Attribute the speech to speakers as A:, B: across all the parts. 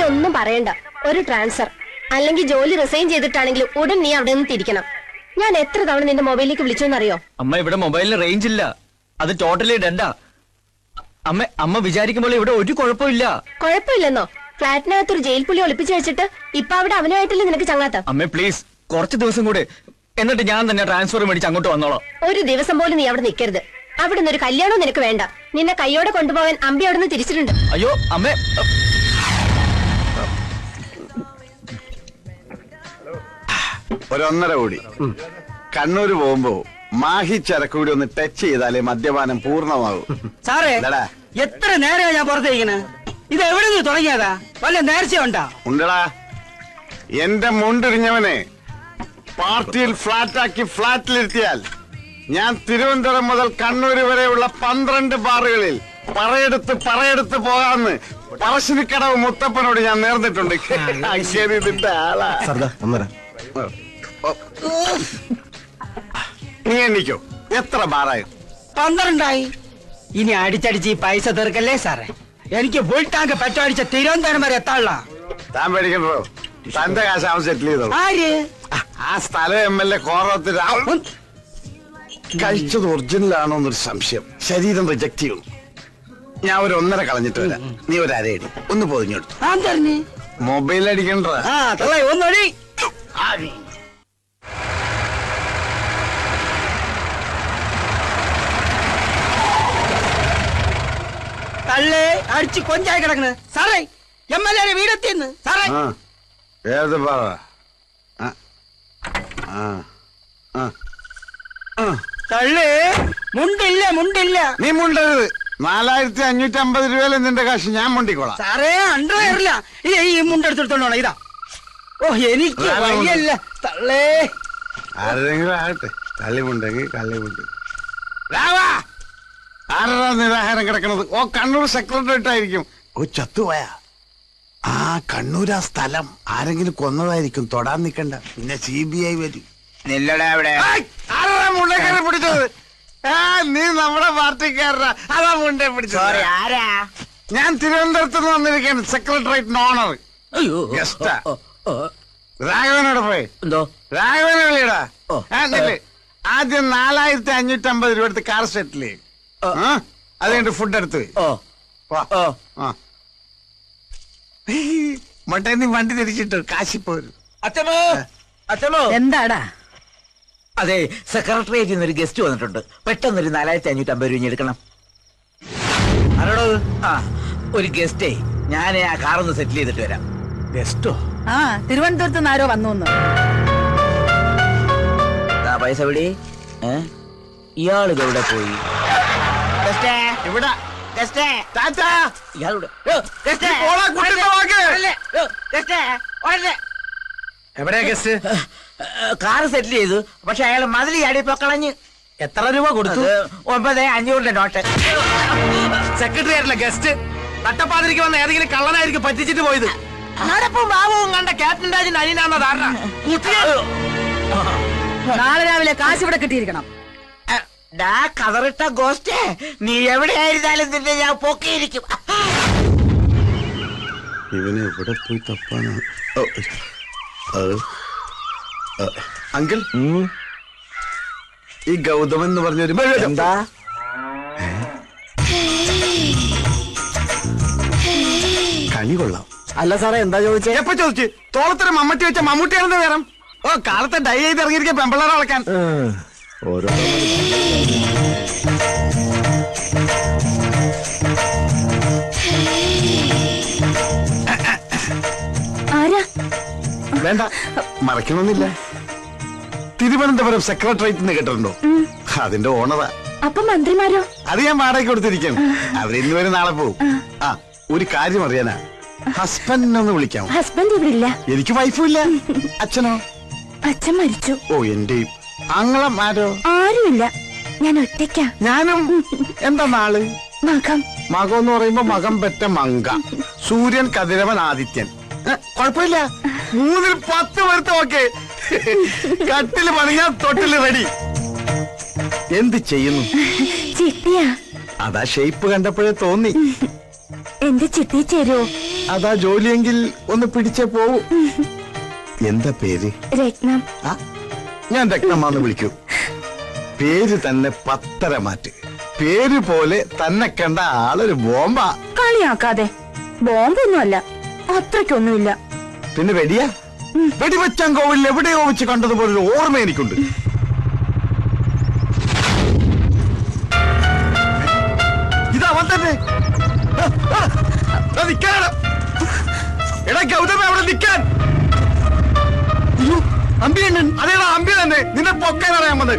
A: ഒന്നും പറയണ്ട, ഒരു ട്രാൻസ്ഫർ അല്ലെങ്കിൽ ജോലി റിസൈൻ ചെയ്തിട്ടാണെങ്കിലും ഉടൻ നീ അവിടെ നിന്ന് തിരിക്കണം. ഞാൻ എത്ര തവണ നിന്റെ മൊബൈലിലേക്ക് വിളിച്ചോന്നറിയോ?
B: അമ്മ, ഇവിടെ മൊബൈലിന് റേഞ്ച് ഇല്ല, അത് ടോട്ടലി ഡെഡാ. അമ്മ വിചാരിക്കും പോലെ ഇവിടെ ഒരു കുഴപ്പമില്ല.
A: കുഴപ്പമില്ലെന്നോ? ഫ്ലാറ്റിനകത്തൊരു ജയിൽ പുള്ളി ഒളിപ്പിച്ചു വെച്ചിട്ട് ഇപ്പൊ അവിടെ അവനുമായിട്ടല്ലേ നിനക്ക് ചങ്ങാത്ത?
B: അമ്മ പ്ലീസ്, കുറച്ച് ദിവസം കൂടെ, എന്നിട്ട് ഞാൻ തന്നെ ട്രാൻസ്ഫർ മേടിച്ച് അങ്ങോട്ട് വന്നോളാം.
A: ഒരു ദിവസം പോലും നീ അവിടെ നിൽക്കരുത്. അവിടെ നിന്ന് ഒരു കല്യാണവും നിനക്ക് വേണ്ട. നിന്നെ കയ്യോടെ കൊണ്ടുപോകാൻ അമ്പി അവിടെ നിന്ന് തിരിച്ചിട്ടുണ്ട്.
B: അയ്യോ അമ്മേ,
C: ഒരൊന്നര കോടി. കണ്ണൂര് പോകുമ്പോ മാഹി ചരക്കൂടി ഒന്ന് ടച്ച് ചെയ്താലേ മദ്യപാനം പൂർണ്ണമാകും.
D: സാറേ, എത്ര നേരമാ ഞാൻ പുറത്തേക്കണ്? ഇത് എവിടെ നിന്ന് തുടങ്ങിയതാ? വല്ല നേർച്ച ഉണ്ടാ?
C: ഉണ്ടടാ, എന്റെ മുണ്ടിരിഞ്ഞവനെ പാർട്ടിയിൽ ഫ്ലാറ്റാക്കി ഫ്ലാറ്റിലിരുത്തിയാൽ ഞാൻ തിരുവനന്തപുരം മുതൽ കണ്ണൂര് വരെയുള്ള 12 ബാറുകളിൽ പറയെടുത്ത് പോകാമെന്ന് പറശ്ശിനിക്കടവ് മുത്തപ്പനോട് ഞാൻ നേർന്നിട്ടുണ്ട്. ഇതിന്റെ ആളാ. നീ എണ്ണിക്കോ, എത്ര ബാറായി?
D: 12 ഇനി അടിച്ചടിച്ച് ഈ പൈസ തീർക്കല്ലേ സാറേ? എനിക്ക് ഫുൾ ടാങ്ക് പെട്രോടിച്ച തിരുവനന്തപുരം വരെ എത്താനുള്ള.
C: താൻ പേടിക്കണ്ടോ, തന്റെ കാശ് അവൻ സെറ്റിൽ ചെയ്തോ.
D: ആര്?
C: ആ സ്ഥലം MLA കോറത്തിൽ കഴിച്ചത് ഒറിജിനലാണോ എന്നൊരു സംശയം. ശരീരം റിജക്ട് ചെയ്യണം. ഞാൻ ഒരു 1.5 കളഞ്ഞിട്ട് വരാം. നീ ഒരു അരയടി ഒന്ന് പൊതിഞ്ഞെടുത്തു. മൊബൈൽ അടിക്കണ്ട.
D: ഒന്നടി തള്ളേ അടിച്ച് കൊഞ്ചായി കിടക്കണ് സാറേ. MLA വീടെത്തിയെന്ന് സാറേ.
C: ഏത് പറ?
D: തള്ളേ മുണ്ടില്ല.
C: നീ മുണ്ടരുത്. 4550 രൂപയിലെ നിന്റെ കാശ് ഞാൻ മുണ്ടിക്കോളാം.
D: സാറേ അണ്ടറില്ല. ഈ മുണ്ടെടുത്തോണ്ടോ? ഇതാ. ഓ എനിക്ക് വയ്യല്ല തള്ളേ.
C: ആരെങ്കിലും ആകട്ടെ, കള്ളിമുണ്ടെങ്കിൽ കള്ളിമുണ്ട്. ആരാ നിരാഹാരം കിടക്കണത്? ഓ, കണ്ണൂർ സെക്രട്ടേറിയറ്റ് ആയിരിക്കും. ഓ, ചത്തുപോയാ? ആ, കണ്ണൂർ ആ സ്ഥലം ആരെങ്കിലും കൊന്നതായിരിക്കും. തൊടാൻ നിക്കണ്ട, പിന്നെ CBI വരും. മുണ്ടക്കാരെ പിടിച്ചത് നീ നമ്മുടെ പാർട്ടിക്കാരനാ. അതാ മുണ്ടേ പിടിച്ചത്. ഞാൻ തിരുവനന്തപുരത്ത് നിന്ന് വന്നിരിക്കുകയാണ്, സെക്രട്ടേറിയറ്റ് ഓണർ. ഗസ്റ്റാ. രാഘവനോട് പോയി രാഘവനെ വിളിയടാ. ആദ്യം 4550 രൂപ എടുത്ത് കാർ സെറ്റിൽ ചെയ്യും. അത് കഴിഞ്ഞിട്ട് ഫുഡ് എടുത്ത് മട്ടേ നീ വണ്ടി തിരിച്ചിട്ട് കാശിപ്പോരും.
D: എന്താടാ?
E: അതെ, സെക്രട്ടേറിയറ്റിൽ നിന്ന് ഒരു ഗസ്റ്റ് വന്നിട്ടുണ്ട്. പെട്ടെന്നൊരു 4550 രൂപ എടുക്കണം.
D: ആരോടോ?
E: ആ, ഒരു ഗസ്റ്റേ. ഞാൻ ആ കാറൊന്ന് സെറ്റിൽ ചെയ്തിട്ട് വരാം.
D: ഗസ്റ്റോ?
F: ആ, തിരുവനന്തപുരത്ത് നിന്ന് ആരോ വന്നു.
E: പൈസ വിടി. ഇയാളിത് എവിടെ പോയി?
C: ഇവിടെ
D: എവിടെയാ ഗസ്റ്റ്?
E: കാറ് സെറ്റിൽ ചെയ്തു, പക്ഷെ അയാൾ മതിൽ ചാടിയപ്പോ കളഞ്ഞ്.
D: എത്ര രൂപ കൊടുത്തു?
E: 9500 നോട്ട്.
D: സെക്രട്ടറിയായിട്ടില്ല ഗസ്റ്റ്. തട്ടപ്പാതിരിക്ക് വന്ന ഏതെങ്കിലും കള്ളനായിരിക്കും പറ്റിച്ചിട്ട് പോയത്. നടപ്പും ഭാവവും കണ്ട ക്യാപ്റ്റൻ രാജൻ അനിയനാന്ന ധാരണ.
F: നാളെ രാവിലെ കാശ് ഇവിടെ കിട്ടിയിരിക്കണം.
E: കതറിട്ട ഗോസ്റ്റേ, നീ എവിടെയായിരുന്നാലും നിന്നെ ഞാൻ പൊക്കിയിരിക്കും.
C: ഇവനെ എവിടെ പോയി തപ്പാണ്? അങ്കിൾ, ഈ ഗൗതമൻ എന്ന് പറഞ്ഞൊരു
E: എന്താ?
C: കണി കൊള്ളാം.
E: അല്ല സാറേ, എന്താ ചോദിച്ചേ?
C: എപ്പോ ചോദിച്ചു? തോളത്തൊരു മമ്മട്ടി വെച്ച മമ്മൂട്ടിയാണെന്ന് വേണം. ഓ, കാലത്തെ ഡൈ ചെയ്ത് ഇറങ്ങിയിരിക്കുക പെമ്പിള്ളേരെ വളക്കാൻ. ഓരോ വേണ്ട, മറക്കണമെന്നില്ല. തിരുവനന്തപുരം സെക്രട്ടേറിയറ്റ് നിന്ന് കേട്ടിട്ടുണ്ടോ? അതിന്റെ ഓണറാ.
A: അപ്പൊ മന്ത്രിമാരോ?
C: അത് ഞാൻ വാടകയ്ക്ക് കൊടുത്തിരിക്കണം. അവരിന്ന് വരെ നാളെ പോകും. ആ, ഒരു കാര്യം അറിയാനാ. ഹസ്ബൻഡിനൊന്ന് വിളിക്കാമോ?
A: ഹസ്ബൻഡ് ഇവിടെ ഇല്ല.
C: എനിക്ക് വൈഫും ഇല്ല. അച്ഛനോ?
A: അച്ഛൻ മരിച്ചു.
C: ഓ, എന്റെ ആങ്ങളും ആരോ?
A: ആരുമില്ല, ഞാൻ ഒറ്റയ്ക്കാ.
C: ഞാനും. എന്താ നാള്?
A: മകം.
C: മകം എന്ന് പറയുമ്പോ മകം പെറ്റ മങ്ക. സൂര്യൻ, കതിരവൻ, ആദിത്യൻ. കുഴപ്പമില്ല, 3-ൽ 10 പേർത്ത്. ഓക്കെ, കട്ടില് പണിയാൻ തൊട്ടില് റെഡി. എന്ത് ചെയ്യുന്നു?
A: ചിട്ടിയാ.
C: അതാ ഷേപ്പ് കണ്ടപ്പോഴേ തോന്നി.
A: എന്റെ ചിട്ടി ചേരുവോ?
C: അതാ ജോലിയെങ്കിൽ ഒന്ന് പിടിച്ചേ പോവൂ. എന്താ പേര്?
A: രത്നം.
C: ആ, ഞാൻ രത്നമാന്ന് വിളിക്കൂ. പേര് തന്നെ പത്തര മാറ്റ്. പേര് പോലെ തന്നെ കണ്ട ആളൊരു ബോംബാ.
F: കളിയാക്കാതെ. ബോംബൊന്നുമല്ല, അത്രയ്ക്കൊന്നുമില്ല.
C: പിന്നെ വെടിയാ? വെടിവെച്ചാൻ കോവിൽ എവിടെയോ വെച്ച് കണ്ടതുപോലൊരു ഓർമ്മ എനിക്കുണ്ട്. ഇതവൻ തന്നെ. എടാ ഗൗതമ, അവിടെ നിൽക്കാൻ. അമ്പിയണ്ണൻ. അതേടാ അമ്പി തന്നെ. നിന്നെ പൊക്കാൻ അറിയാൻ വന്നത്.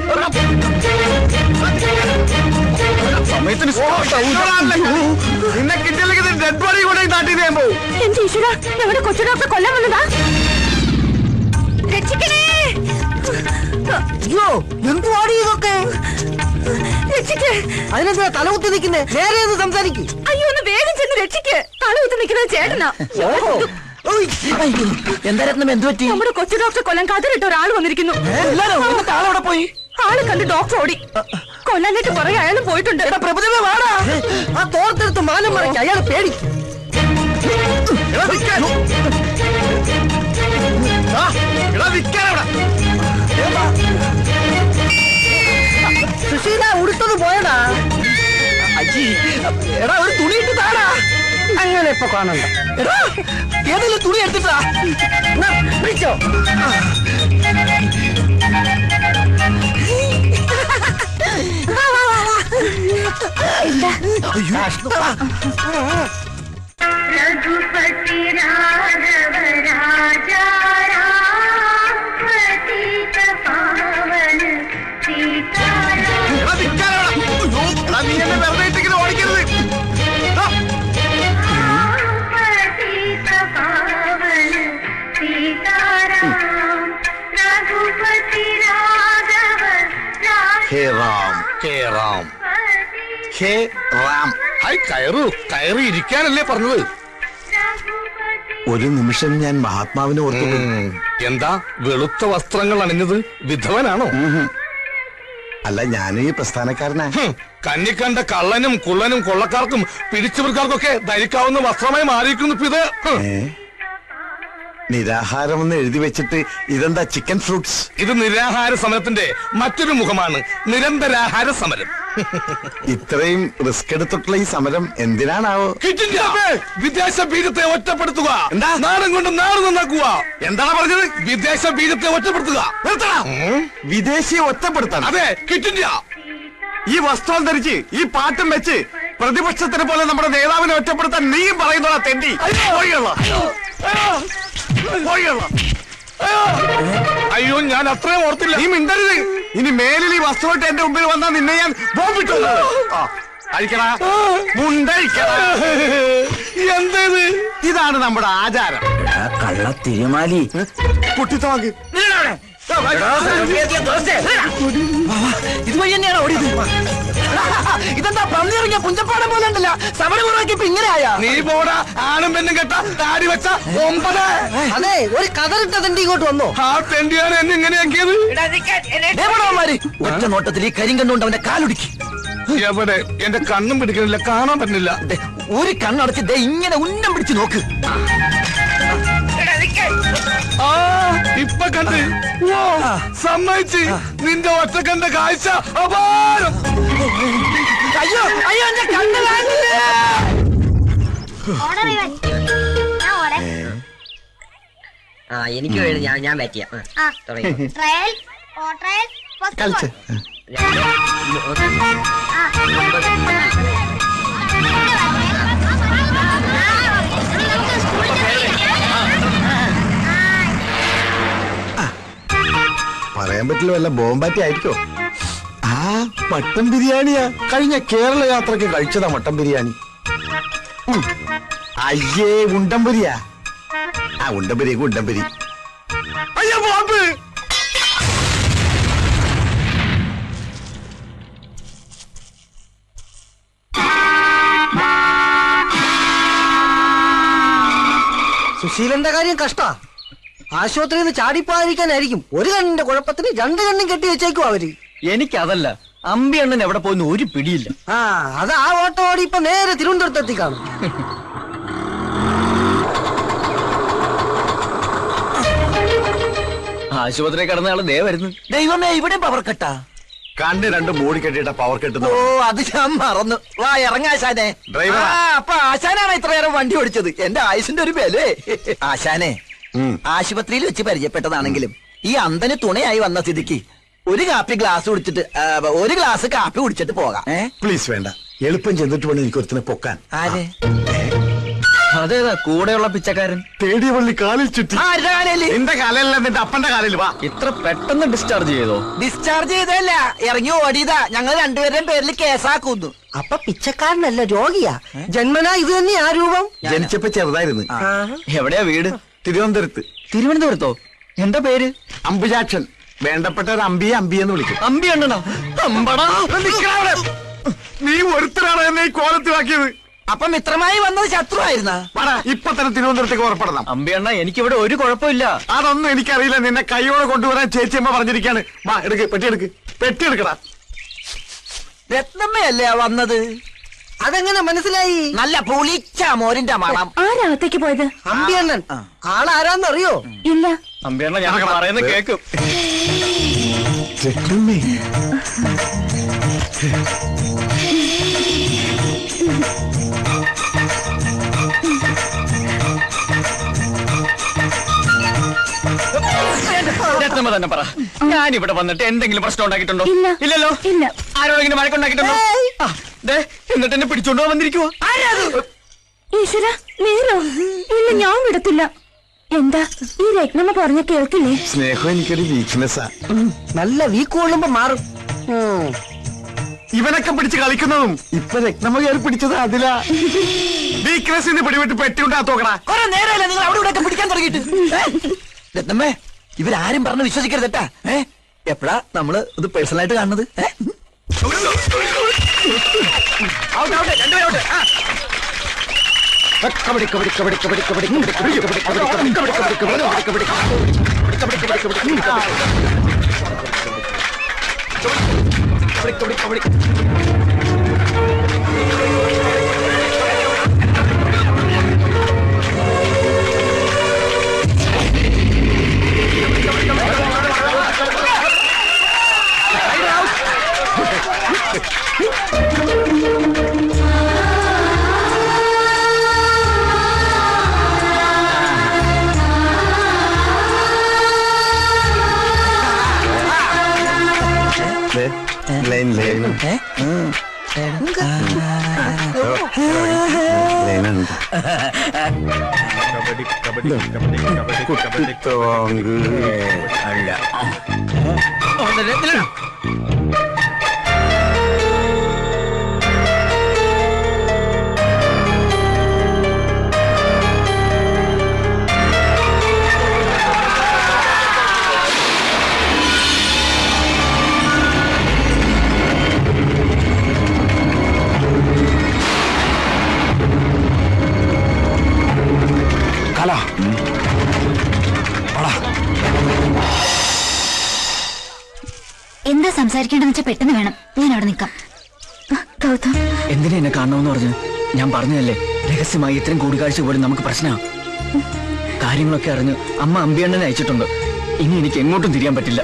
C: സമയത്തിന് നിന്നെ കിട്ടിയില്ലെങ്കിൽ ഡെഡ് ബോഡി കൂടെ നാട്ടിൽ ഞാൻ പോകും.
A: എന്റെ ഈശ്വര, ഞങ്ങളുടെ കൊച്ചു ഡോക്ടറെ കൊല്ലാൻ വന്നതാ. രക്ഷിക്കണേ.
F: അയ്യോ, എന്തുവാടി ഇതൊക്കെ?
A: രക്ഷിക്ക്.
F: അതിനെന്താ തലകുത്തി നിൽക്കുന്നേ? നേരെ ഒന്ന് സംസാരിക്കും.
A: അയ്യോ, ഒന്ന് വേഗം ചെന്ന് രക്ഷിക്ക്. തലകുത്തി നിൽക്കുന്നത് ചേട്ടനാ.
E: എന്താ രത്നം, എന്ത് പറ്റി?
A: നമ്മുടെ കൊച്ചു ഡോക്ടറെ കൊല്ലാൻ കതിരിട്ട ഒരാൾ വന്നിരിക്കുന്നു.
E: ആളവിടെ പോയി.
A: ആള് കണ്ട് ഡോക്ടർ ഓടി. കൊല്ലാനായിട്ട് പുറകെ അയാളും പോയിട്ടുണ്ട്.
F: പ്രഭുദേവ വാടാ. ആ തോർത്തെടുത്ത് മാനം മറയ്ക്ക്. അയാൾ പേടി. സുശീല ഉടുത്തത് പോയടാ.
E: എടാ, ഒരു തുണി ഇട്ട് താടാ.
F: അങ്ങനെ ഇപ്പൊ കാണണ്ട.
E: എടാ, ഏതെങ്കിലും തുണി എടുത്തിട്ടാ
F: വിളിച്ചോ.
G: रघुपति राघव राजा राम पतित पावन सीताराम
C: ഓടിക്കരുത്.
G: पतित पावन सीताराम रघुपति राघव
C: ഹേ റാം, ഹേ റാം, ഹേ റാം. ഹായ്, കയറൂ. കയറി ഇരിക്കാനല്ലേ പറഞ്ഞത്? ഒരു നിമിഷം ഞാൻ മഹാത്മാവിനെ ഓർത്തു.
H: എന്താ വെളുത്ത വസ്ത്രങ്ങൾ അണിഞ്ഞത്? വിധവനാണോ?
C: അല്ല, ഞാൻ ഈ പ്രസ്ഥാനക്കാരനാ.
H: കന്നിക്കണ്ട കള്ളനും കുള്ളനും കൊള്ളക്കാർക്കും പിടിച്ചവർക്കാർക്കൊക്കെ ധരിക്കാവുന്ന വസ്ത്രമായി മാറിയിരിക്കുന്നു ഇത്.
C: നിരാഹാരം എന്ന് എഴുതി വെച്ചിട്ട് ഇതെന്താ ചിക്കൻ ഫ്രൂട്ട്സ്?
H: ഇത് നിരാഹാര സമരത്തിന്റെ മറ്റൊരു മുഖമാണ്, നിരന്തരാഹാര സമരം.
C: ഇത്രയും റിസ്ക് എടുത്തിട്ടുള്ള ഈ സമരം എന്തിനാണാവോ?
H: വിദേശ ബീജത്തെ ഒറ്റപ്പെടുത്തുക.
C: എന്താ?
H: നാടും കൊണ്ട് നാട് നന്നാക്കുക.
C: എന്താണ് പറഞ്ഞത്?
H: വിദേശ ബീജത്തെ ഒറ്റപ്പെടുത്തുക.
C: വിദേശിയെ ഒറ്റപ്പെടുത്തണം.
H: അതെ, കിറ്റില്ല.
C: ഈ വസ്ത്രം ധരിച്ച് ഈ പാട്ടും വെച്ച് പ്രതിപക്ഷത്തിനെ പോലെ നമ്മുടെ നേതാവിനെ ഒറ്റപ്പെടുത്താൻ നീയും പറയുന്നതാ തെണ്ടി.
H: അയ്യോ, ഞാൻ അത്രയും ഓർത്തില്ല.
C: നീ മിണ്ടരുത്. ഇനി മേലിൽ ഈ വസ്തുവായിട്ട് എന്റെ മുമ്പിൽ വന്നാൽ നിന്നെ ഞാൻ ബോംബിട്ടു. അഴിക്കടാ, മുണ്ടഴിക്കടാ.
H: എന്തേത്?
C: ഇതാണ് നമ്മുടെ ആചാരം.
E: കള്ള തിരുമാലി.
C: കുട്ടിത്തോക്ക്
E: ഇതുവഴി തന്നെയാണ് ഓടിയത്. ഇതെന്താ പന്നിറങ്ങിയ പുഞ്ചപ്പാടം പോലെ ഉണ്ടല്ല. സമരമുറക്കി ഇപ്പൊ ഇങ്ങനെയായ.
H: നീ പോടാ, ആണും പെണ്ണും കെട്ട താടി വെച്ച 9.
F: അതെ, ഒരു കതറിട്ട തെണ്ടി ഇങ്ങോട്ട് വന്നോ.
H: ആ തെണ്ടിയാണ് എന്നെ ഇങ്ങനെയാക്കിയത്.
E: ഒറ്റ നോട്ടത്തിൽ ഈ കരിങ്കണ്ണുകൊണ്ട് അവന്റെ കാലുടുക്കി.
H: എവിടെ? എന്റെ കണ്ണും പിടിക്കണില്ല, കാണാൻ പറ്റുന്നില്ല.
E: ഒരു കണ്ണടച്ച് ദേ ഇങ്ങനെ ഉന്നം പിടിച്ച് നോക്ക്.
H: ആ, ഇപ്പൊ കണ്ട്. സമ്മതിച്ച്. നിന്റെ ഒറ്റ കണ്ട കാഴ്ച അപാരം.
E: അയ്യോ അയ്യോ, എന്റെ കണ്ണ് കാണില്ല.
I: എനിക്ക് വേണ്ടി ഞാൻ ബാറ്റ് ചെയ്യാം.
C: കളിച്ച് പറയാൻ പറ്റില്ല, വല്ല ബോംബാറ്റി ആയിരിക്കോ? ആ, മട്ടൻ ബിരിയാണിയാ. കഴിഞ്ഞ കേരള യാത്രക്ക് കഴിച്ചതാ മട്ടൻ ബിരിയാണി. അയ്യേ, ഉണ്ടംപുരിയാ. ആ, ഉണ്ടംപുരിയൊക്കെ ഉണ്ടംപുരി. അയ്യോ, ബോംബ്.
F: സുശീലന്റെ കാര്യം കഷ്ടാ. ആശുപത്രിയിൽ നിന്ന് ചാടിപ്പോയിരിക്കാനായിരിക്കും. ഒരു കണ്ണിന്റെ കുഴപ്പത്തിന് 2 കണ്ണും കെട്ടി വെച്ചേക്കും അവര്.
B: എനിക്കതല്ല, അമ്പി അണ്ണൻ എവിടെ പോയിന്ന് ഒരു പിടിയില്ല.
F: അത് ആ ഓട്ടോ ഓടി ഇപ്പൊ നേരെ തിരുവനന്തപുരത്ത് എത്തി കാണും.
B: ആശുപത്രി കിടന്ന ആള് ദേ വരുന്നു.
E: ദൈവമേ, ഇവിടെ പവർ കട്ടാ.
C: കണ്ട് രണ്ട് മൂടി കെട്ടിട്ട പവർ കെട്ടുന്നു.
E: ഓ, അത് ഞാൻ മറന്നു. വാ, ഇറങ്ങാശാനെ.
C: ഡ്രൈവറാ.
E: അപ്പൊ ആശാനാണ് ഇത്ര നേരം വണ്ടി ഓടിച്ചത്. എന്റെ ആയുസിന്റെ ഒരു ബലേ. ആശാനെ, ആശുപത്രിയിൽ വെച്ച് പരിചയപ്പെട്ടതാണെങ്കിലും ഈ അന്തന് തുണയായി വന്ന സ്ഥിതിക്ക് ഒരു ഗ്ലാസ് കാപ്പി കുടിച്ചിട്ട് പോകാം.
C: പ്ലീസ് വേണ്ട, എളുപ്പം ചെന്നിട്ട് വേണം എനിക്ക് ഒരുത്തിനെ പൊക്കാൻ.
E: ആരെ?
B: അതേതാ കൂടെയുള്ള പിച്ചക്കാരൻ?
C: തേടിയ പള്ളി കാലിൽ ചുറ്റി.
E: ആരുടെ കാലല്ലേ?
C: നിന്റെ കാലല്ല, നിന്റെ അപ്പന്റെ കാലിൽ. വാ.
B: ഇത്ര പെട്ടെന്ന് ഡിസ്ചാർജ് ചെയ്തോ?
E: ഡിസ്ചാർജ് ചെയ്തല്ല, ഇറങ്ങി ഓടിയതാ. ഞങ്ങൾ രണ്ടുപേരുടെയും പേരിൽ കേസാക്കുന്നു.
F: അപ്പൊ പിച്ചക്കാരനല്ല, രോഗിയാ. ജന്മനാ ഇത് തന്നെയാ രൂപം.
C: ജനിച്ചപ്പോ ചെറുതായിരുന്നു.
B: എവിടെയാ വീട്?
C: തിരുവനന്തപുരത്ത്.
B: തിരുവനന്തപുരത്തോ? എന്താ പേര്?
C: അമ്പുജാക്ഷൻ. വേണ്ടപ്പെട്ട ഒരു അമ്പിയെന്ന് വിളിക്കും.
B: അമ്പി ഉണ്ടോ? അമ്പടാ.
C: നീ ഒരുത്തരാണ് എന്നെ ഈ കോലത്തിലാക്കിയത്.
E: അപ്പൊ മിത്രമായി വന്നത് ശത്രുവായിരുന്ന?
C: ഇപ്പൊ തന്നെ തിരുവനന്തപുരത്തേക്ക് പുറപ്പെടണം.
B: അമ്പിയണ്ണ, എനിക്കിവിടെ ഒരു കുഴപ്പമില്ല.
C: അതൊന്നും എനിക്കറിയില്ല. നിന്നെ കൈയോടെ കൊണ്ടുവരാൻ ചേച്ചിയമ്മ പറഞ്ഞിരിക്കാണ്. വാ, എടുക്ക്, പെട്ടി എടുക്കടാ.
E: രത്നമ്മയല്ലേ വന്നത്?
F: അതെങ്ങനെ മനസ്സിലായി?
E: നല്ല പുളിച്ച മോരിന്റെ മണം.
A: ആരാകത്തേക്ക് പോയത്?
F: അമ്പിയണ്ണൻ. ആളാരാന്നറിയോ?
A: ഇല്ല.
B: അമ്പിയണ്ണ, ഞാൻ പറയുന്നത് കേക്കും. രത്നമ്മ തന്നെ പറ, ഞാൻ ഇവിടെ വന്നിട്ട് എന്തെങ്കിലും പ്രശ്നം ഉണ്ടാക്കിയിട്ടുണ്ടോ? ഇല്ലല്ലോ.
A: ഇല്ല.
B: ആരോടെങ്കിലും വഴക്കുണ്ടാക്കിയിട്ടുണ്ടോ? എന്നിട്ട് എന്നെ പിടിച്ചോണ്ടോ വന്നിരിക്കുവോ?
A: ഈശ്വര, നേരോ? ഇല്ല, ഞാൻ വിടത്തില്ല. എന്താ ഈ രത്നമ്മ പറഞ്ഞ കേൾക്കില്ലേ?
C: സ്നേഹം എനിക്കൊരു വീക്ക്നെസ്സാ.
F: നല്ല വീക്ക് കൊള്ളുമ്പോ മാറും.
C: ഇവനൊക്കെ പിടിച്ച് കളിക്കുന്നതും ഇപ്പൊ രത്നമ്മ കയറി പിടിച്ചത് അതിലാ. വീക്ക്നെസ്സിന് പിടിവിട്ട് പെട്ടിയുണ്ടാത്തോക്കടാ.
E: കുറെ നേരമല്ല നിങ്ങൾ അവിടെ ഇവിടെ പിടിക്കാൻ തുടങ്ങിയിട്ട്. രത്നമ്മേ, ഇവരാരും പറഞ്ഞ് വിശ്വസിക്കരുത് കേട്ടാ. എപ്പോഴാ നമ്മള് ഇത് പേഴ്സണലായിട്ട് കാണുന്നത്?
A: എന്താ സംസാരിക്കേണ്ടെന്ന് വെച്ചാൽ പെട്ടെന്ന് വേണം. ഞാൻ അവിടെ നിൽക്കാം.
B: എന്തിനാ എന്നെ കാണണമെന്ന് പറഞ്ഞു? ഞാൻ പറഞ്ഞതല്ലേ, രഹസ്യമായി ഇത്രയും കൂടിക്കാഴ്ച പോലും നമുക്ക് പ്രശ്നമാണ്. കാര്യങ്ങളൊക്കെ അറിഞ്ഞ് അമ്മ അമ്പിയണ്ണനെ അയച്ചിട്ടുണ്ട്. ഇനി എനിക്ക് എങ്ങോട്ടും തിരിയാൻ പറ്റില്ല.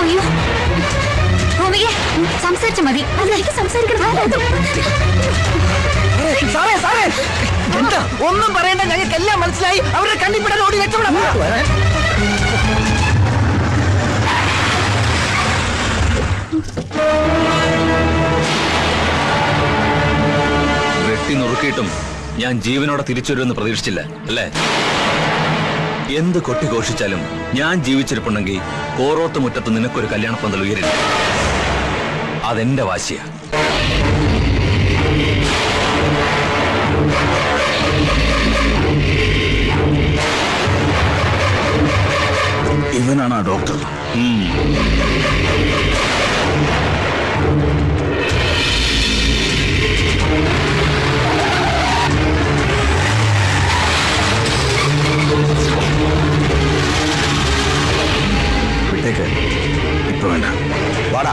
A: അയ്യോ, സംസാരിച്ച മതി.
E: എന്താ ഒന്നും പറയണ്ട, ഞങ്ങൾക്കെല്ലാം മനസ്സിലായി. അവരുടെ കണ്ണിപ്പെടാൻ ഓടി രക്ഷപ്പെടാം.
I: വെട്ടി നുറുക്കിയിട്ടും ഞാൻ ജീവനോടെ തിരിച്ചുവരുമെന്ന് പ്രതീക്ഷിച്ചില്ല അല്ലേ? എന്ത് കൊട്ടിഘോഷിച്ചാലും ഞാൻ ജീവിച്ചിരിപ്പുണ്ടെങ്കിൽ കോറോത്ത് മുറ്റത്ത് നിനക്കൊരു കല്യാണപ്പന്തൽ ഉയരില്ല. അതെന്റെ വാശിയാ.
C: ഇവനാണ് ആ ഡോക്ടർ. ഇപ്പൊ വേണ്ട, വാടാ.